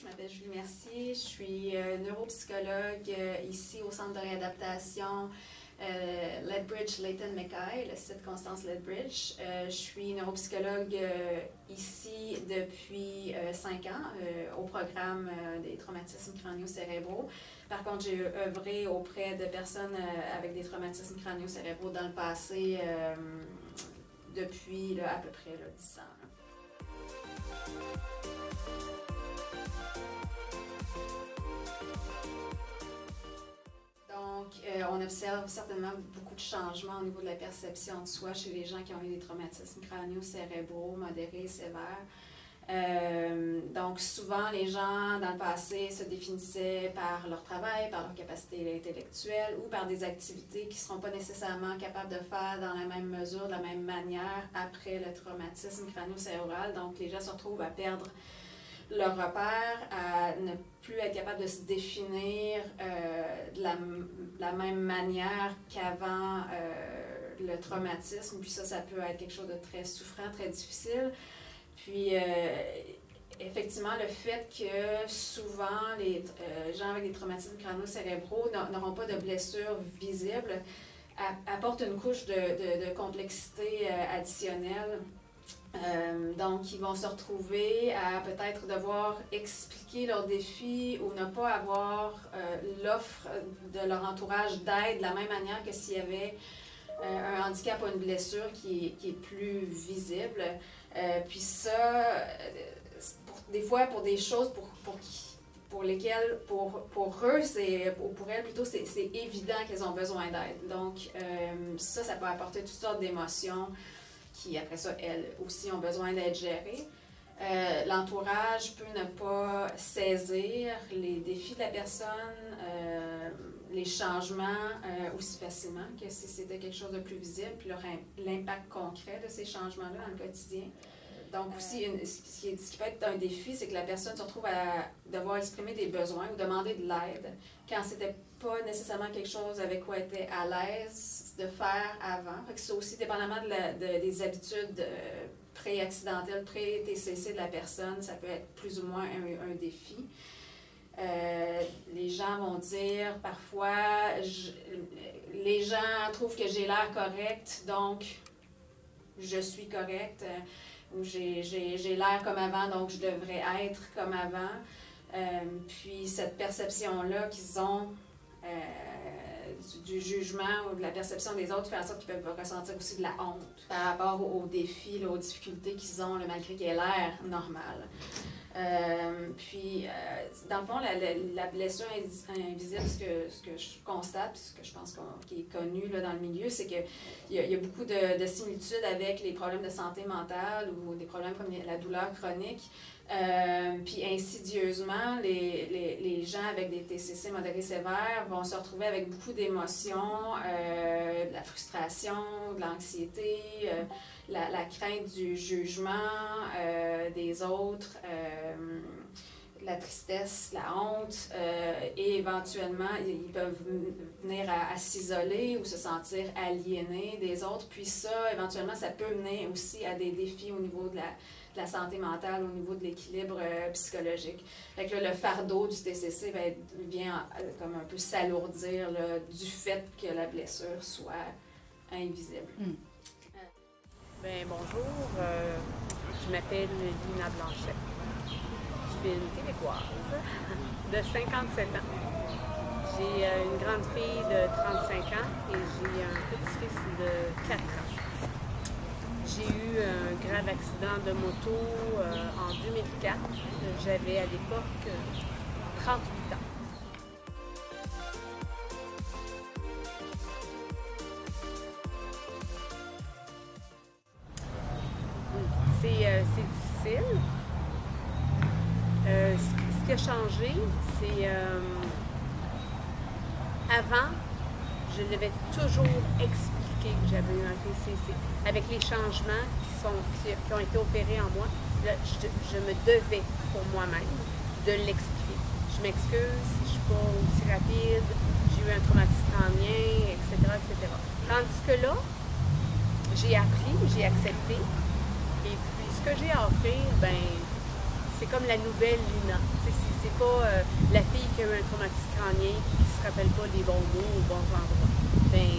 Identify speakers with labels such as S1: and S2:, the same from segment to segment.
S1: Je m'appelle Julie Mercier, je suis neuropsychologue ici au Centre de réadaptation Lethbridge Leighton Mackay, le site Constance Lethbridge. Je suis neuropsychologue ici depuis 5 ans au programme des traumatismes crânio-cérébraux. Par contre, j'ai œuvré auprès de personnes avec des traumatismes crânio-cérébraux dans le passé depuis à peu près 10 ans. Donc, on observe certainement beaucoup de changements au niveau de la perception de soi chez les gens qui ont eu des traumatismes crânio-cérébraux modérés et sévères. Donc, souvent, les gens, dans le passé, se définissaient par leur travail, par leur capacité intellectuelle ou par des activités qu'ils ne seront pas nécessairement capables de faire dans la même mesure, de la même manière après le traumatisme crânio-cérébral. Donc, les gens se retrouvent à perdre leur repère, à ne plus être capable de se définir de la même manière qu'avant le traumatisme. Puis ça peut être quelque chose de très souffrant, très difficile. Puis, effectivement, le fait que souvent les gens avec des traumatismes crânio-cérébraux n'auront pas de blessures visibles apporte une couche de complexité additionnelle. Donc, ils vont se retrouver à peut-être devoir expliquer leurs défis ou ne pas avoir l'offre de leur entourage d'aide de la même manière que s'il y avait un handicap ou une blessure qui est plus visible. Puis ça, des fois, pour des choses pour lesquelles, pour eux, pour elles plutôt, c'est évident qu'elles ont besoin d'aide. Donc, ça peut apporter toutes sortes d'émotions qui, après ça, elles aussi ont besoin d'être gérées. L'entourage peut ne pas saisir les défis de la personne, les changements aussi facilement que si c'était quelque chose de plus visible, puis l'impact concret de ces changements-là dans le quotidien. Donc aussi, ce qui peut être un défi, c'est que la personne se retrouve à devoir exprimer des besoins ou demander de l'aide quand c'était pas nécessairement quelque chose avec quoi elle était à l'aise de faire avant. Fait que c'est aussi dépendamment des habitudes pré-accidentelles, pré-TCC de la personne, ça peut être plus ou moins un défi. Les gens vont dire parfois, les gens trouvent que j'ai l'air correct, donc je suis correcte, ou j'ai l'air comme avant, donc je devrais être comme avant. Puis cette perception-là qu'ils ont du jugement ou de la perception des autres fait en sorte qu'ils peuvent ressentir aussi de la honte par rapport aux défis, aux difficultés qu'ils ont, malgré qu'ils aient l'air normal. Puis, dans le fond, la blessure invisible, ce que je constate, puis ce que je pense qui est connu là, dans le milieu, c'est qu'il y a beaucoup de similitudes avec les problèmes de santé mentale ou des problèmes comme la douleur chronique. Puis insidieusement, les gens avec des TCC modérés sévères vont se retrouver avec beaucoup d'émotions, de la frustration, de l'anxiété, la crainte du jugement des autres, la tristesse, la honte, et éventuellement, ils peuvent venir à s'isoler ou se sentir aliénés des autres. Puis ça, éventuellement, ça peut mener aussi à des défis au niveau de la santé mentale, au niveau de l'équilibre psychologique. Fait que là, le fardeau du TCC vient comme un peu s'alourdir du fait que la blessure soit invisible.
S2: Bien, bonjour, je m'appelle Lina Blanchet. Je suis une Québécoise de 57 ans. J'ai une grande fille de 35 ans et j'ai un petit-fils de 4 ans. J'ai eu un grave accident de moto en 2004. J'avais à l'époque 38 ans. C'est difficile. Ce qui a changé, c'est avant, je devais toujours expliquer que j'avais eu un TCC. Avec les changements qui ont été opérés en moi, là, je me devais pour moi-même de l'expliquer. Je m'excuse si je ne suis pas aussi rapide, j'ai eu un traumatisme crânien, etc., etc. Tandis que là, j'ai appris, j'ai accepté. Et puis, ce que j'ai à offrir, ben, c'est comme la nouvelle Lina. C'est pas la fille qui a eu un traumatisme crânien qui se rappelle pas des bons mots aux bons endroits. Ben,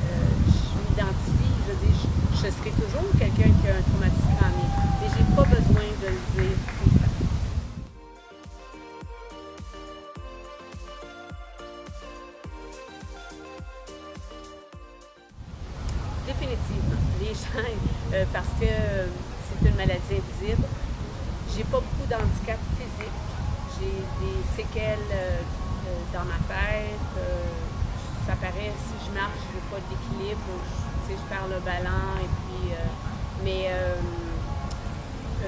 S2: je m'identifie, je veux dire, je serai toujours quelqu'un qui a un traumatisme crânien, mais j'ai pas besoin de le dire tout le temps. Définitivement. Les gens, parce que c'est une maladie invisible, j'ai pas beaucoup d'handicap physique. J'ai des séquelles dans ma tête. Ça paraît, si je marche, je n'ai pas d'équilibre. Je perds le ballon. Et puis,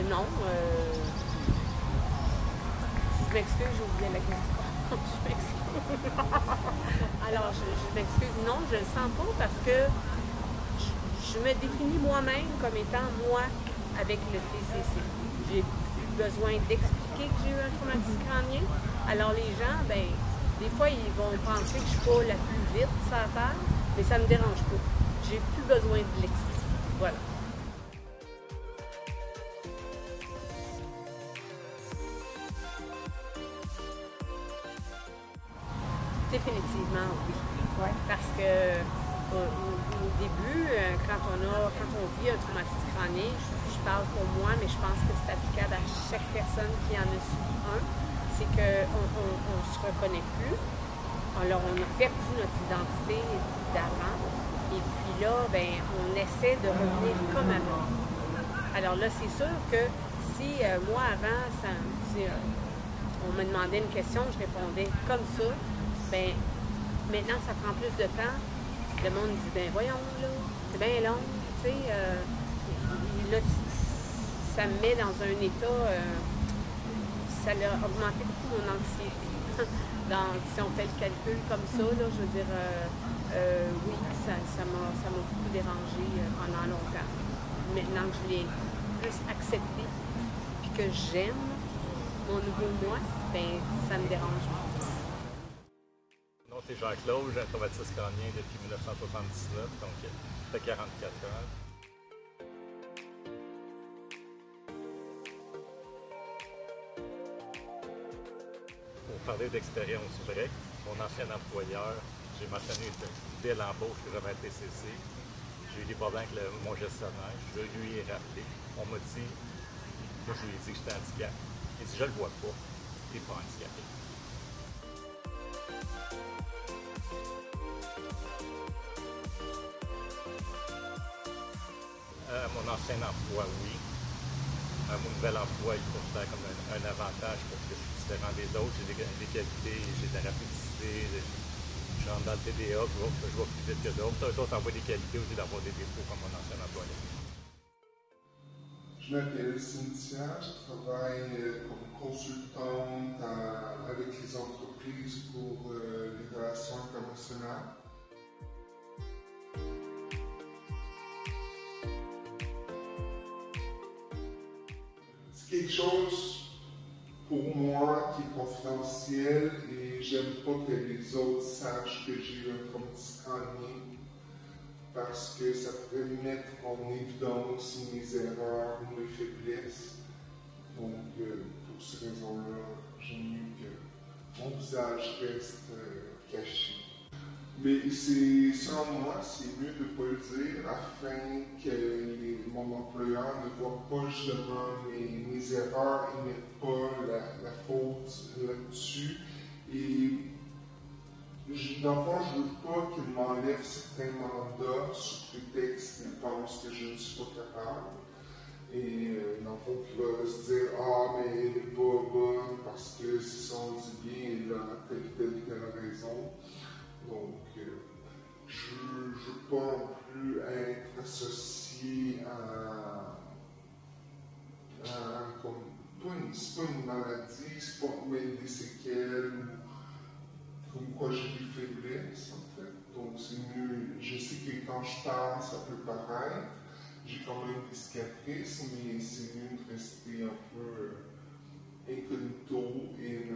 S2: non. Je m'excuse, j'ai oublié la question. Je m'excuse. Alors, je m'excuse. Non, je ne le sens pas parce que je me définis moi-même comme étant moi avec le TCC. J'ai plus besoin d'expliquer que j'ai eu un traumatisme crânien. Alors les gens, ben, des fois, ils vont penser que je ne suis pas la plus vite sur la terre, mais ça ne me dérange pas. J'ai plus besoin de l'expliquer. Voilà. Définitivement, oui. Ouais. Parce que au début, quand on vit un traumatisme crânien, je parle pour moi, mais je pense que c'est applicable à chaque personne qui en a subi un, c'est qu'on ne se reconnaît plus. Alors, on a perdu notre identité d'avant. Et puis là, ben, on essaie de revenir comme avant. Alors là, c'est sûr que si moi, avant, on me demandait une question, je répondais comme ça, ben, maintenant, ça prend plus de temps. Le monde dit, ben voyons, là, c'est bien long, tu sais. Là, ça me met dans un état, ça a augmenté beaucoup mon anxiété. Si on fait le calcul comme ça, là, je veux dire, oui, ça m'a beaucoup dérangé pendant longtemps. Maintenant que je l'ai plus accepté, puis que j'aime mon nouveau moi, ben ça me dérange pas.
S3: C'est Jean-Claude, j'ai un traumatisme crânien depuis 1979, donc ça fait 44 ans. Pour parler d'expérience vraie, mon ancien employeur, j'ai mentionné dès l'embauche que j'avais un TCC. J'ai eu des problèmes avec mon gestionnaire, je lui ai rappelé. On m'a dit, moi je lui ai dit que j'étais handicapé. Il dit, je le vois pas, t'es pas handicapé. Mon ancien emploi, oui. Mon nouvel emploi, il considère comme un avantage parce que je suis différent des autres. J'ai des qualités, j'ai de la rapidité, je rentre dans le TDA, je vois plus vite que d'autres. Eux autres envoient des qualités au lieu d'avoir des défauts comme mon ancien employeur.
S4: Je m'appelle Cynthia, je travaille comme consultante avec les entreprises pour les relations internationales. Quelque chose pour moi qui est confidentiel et j'aime pas que les autres sachent que j'ai eu un traumatisme crânien parce que ça pourrait mettre en évidence mes erreurs ou mes faiblesses. Donc, pour ces raisons-là, j'ai mieux que mon visage reste caché. Mais selon moi, c'est mieux de ne pas le dire afin que mon employeur ne voit pas justement mes erreurs et mette pas la faute là-dessus. Et dans le fond, je ne veux pas qu'il m'enlève certains mandats sous prétexte qu'il pense que je ne suis pas capable. Et dans le fond, qu'il va se dire « Ah, mais elle n'est pas bonne parce que si on dit bien, elle a telle raison. » Donc, je ne veux pas non plus être associé à c'est pas une maladie, c'est pas même des séquelles, comme quoi j'ai des faiblesses en fait. Donc c'est mieux, je sais que quand je parle, ça peut paraître, j'ai quand même des cicatrices, mais c'est mieux de rester un peu incognito et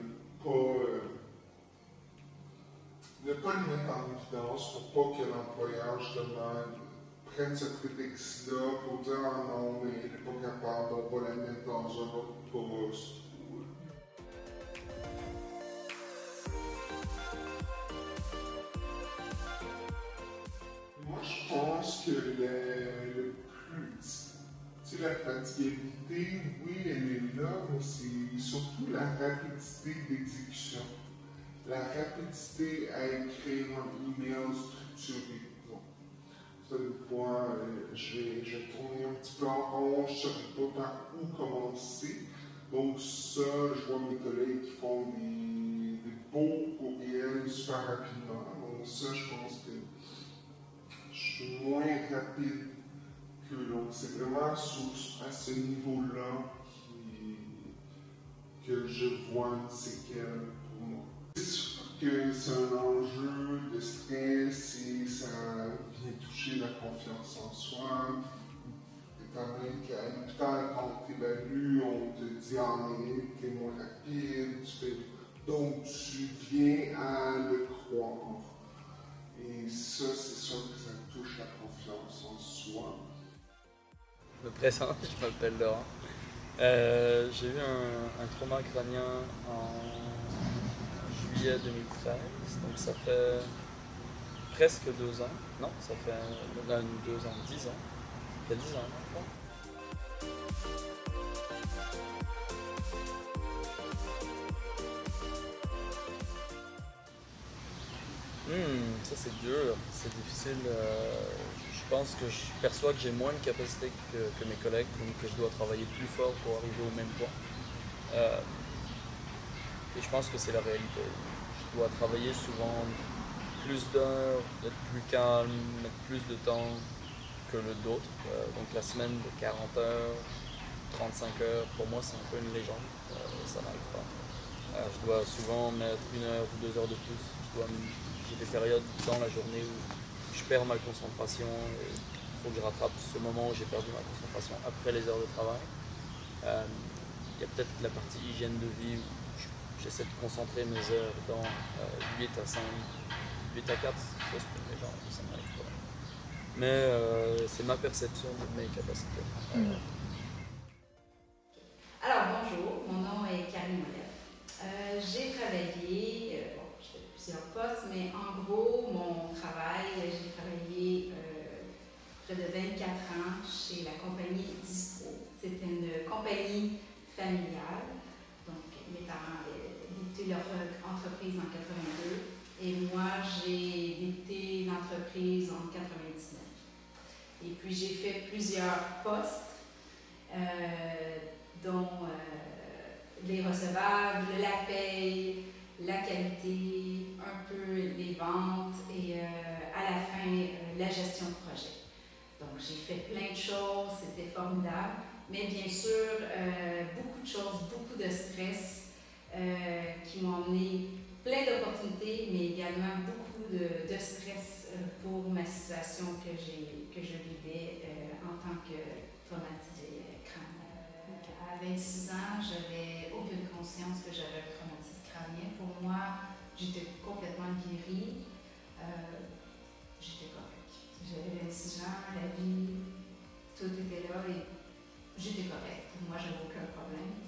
S4: ne pas le mettre en évidence pour pas que l'employeur justement prenne ce prétexte-là pour dire « Ah non, mais elle n'est pas capable, on va la mettre dans un autre poste. Moi, je pense que la fatigabilité, oui, elle est là, mais c'est surtout la rapidité d'exécution. La rapidité à écrire un email structuré. Ça, des fois, je vais tourner un petit peu en rond, je ne saurais pas par où commencer. Donc ça, je vois mes collègues qui font des beaux courriels super rapidement. Donc ça, je pense que je suis moins rapide que l'autre. C'est vraiment à ce niveau-là que je vois une séquelle pour moi. C'est sûr que c'est un enjeu de stress et ça vient toucher la confiance en soi. Étant donné qu'à l'hôpital, quand tu évalues, on te dit en tu es moins rapide, donc tu viens à le croire. Et ça, c'est sûr que ça touche la confiance en soi.
S5: Je me présente, je m'appelle Laurent. J'ai eu un trauma crânien en juillet 2013, donc ça fait presque 2 ans. Non, ça fait 2 ans, 10 ans. Ça fait 10 ans, je crois. Ça c'est dur, c'est difficile. Je pense que je perçois que j'ai moins de capacité que mes collègues, donc que je dois travailler plus fort pour arriver au même point. Et je pense que c'est la réalité. Je dois travailler souvent plus d'heures, être plus calme, mettre plus de temps que d'autres. Donc la semaine de 40 heures, 35 heures, pour moi c'est un peu une légende. Ça n'arrive pas. Je dois souvent mettre 1 heure ou 2 heures de plus. J'ai des périodes dans la journée où je perds ma concentration et il faut que je rattrape ce moment où j'ai perdu ma concentration après les heures de travail. Il y a peut-être la partie hygiène de vie où j'essaie de concentrer mes heures dans 8 à 5, 8 à 4, ça c'est une légende, ça n'arrive pas. Mais c'est ma perception de mes capacités.
S6: Alors bonjour, mon nom est Karine Mollet. J'ai travaillé, j'ai fait plusieurs postes, mais en gros, mon travail, j'ai travaillé près de 24 ans chez la compagnie Dispro. C'était une compagnie familiale. Donc, mes parents avaient débuté leur entreprise en 82 et moi, j'ai débuté l'entreprise en 99. Et puis, j'ai fait plusieurs postes, dont les recevables, la paye, la qualité, un peu les ventes et à la fin, la gestion de projet. Donc, j'ai fait plein de choses, c'était formidable, mais bien sûr, beaucoup de choses, beaucoup de stress qui m'ont amené plein d'opportunités, mais également beaucoup de stress pour ma situation que je vivais en tant que traumatisée crânienne. À 26 ans, j'avais aucune conscience que j'avais un traumatisme crânien. Pour moi, j'étais complètement guérie. J'étais correcte. J'avais 26 ans, la vie, tout était là et j'étais correcte. Pour moi, j'avais aucun problème.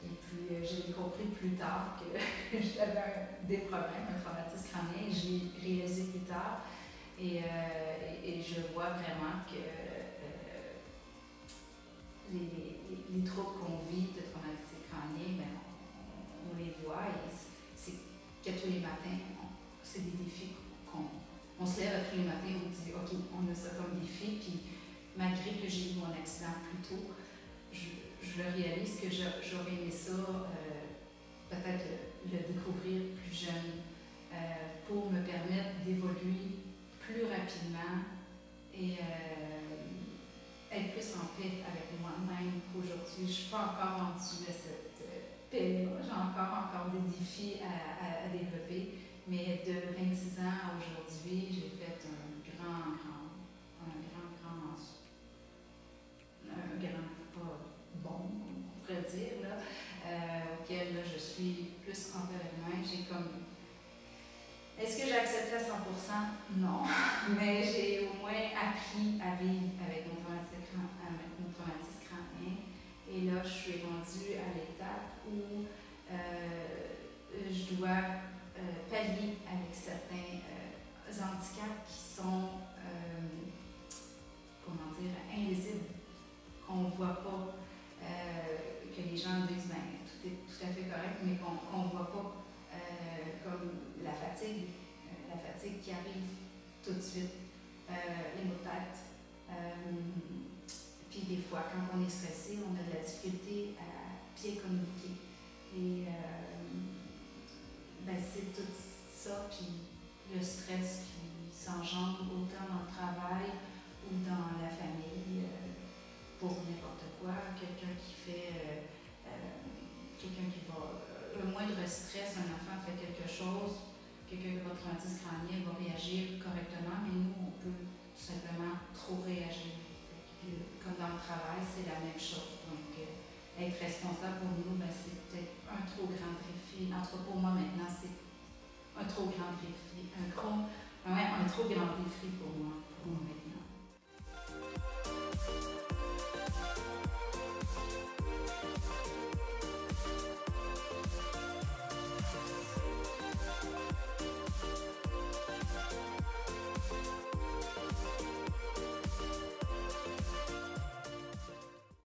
S6: Et puis, j'ai compris plus tard que j'avais des problèmes, un traumatisme crânien. J'ai réalisé plus tard et je vois vraiment que les troubles qu'on vit de traumatisme crânien, ben, on les voit et c'est que tous les matins, c'est des défis on se lève tous les matins, on dit OK, on a ça comme défi, puis malgré que j'ai eu mon accident plus tôt, je le réalise que j'aurais aimé ça, peut-être le découvrir plus jeune, pour me permettre d'évoluer plus rapidement et être plus en paix avec moi-même qu'aujourd'hui. Je ne suis pas encore rendue à cette paix-là. J'ai encore des défis à développer, mais de 26 ans à aujourd'hui, j'ai fait un grand pas bon, on pourrait dire, là, auquel là, je suis plus en paix avec moi. J'ai comme... Est-ce que j'ai accepté à 100%? Non, mais j'ai au moins appris à vivre avec mon traumatisme crânien. Et Et là, je suis rendue à l'étape où je dois pallier avec certains handicaps qui sont, comment dire, invisibles, qu'on ne voit pas, que les gens disent, ben, tout est tout à fait correct, mais qu'on ne voit pas, comme la fatigue qui arrive tout de suite, les maux de tête. Puis des fois, quand on est stressé, on a de la difficulté à bien communiquer. Et ben, c'est tout ça, puis le stress qui s'engendre autant dans le travail ou dans la famille, pour n'importe quoi. Quelqu'un qui fait, quelqu'un qui va, le moindre stress, un enfant fait quelque chose, quelqu'un qui va traumatisme crânien va réagir correctement, mais nous, on peut tout simplement trop réagir. Comme dans le travail, c'est la même chose. Donc, être responsable pour nous, ben, c'est peut-être un trop grand défi. En tout cas, pour moi, maintenant, c'est un trop grand défi. Un trop grand défi pour moi.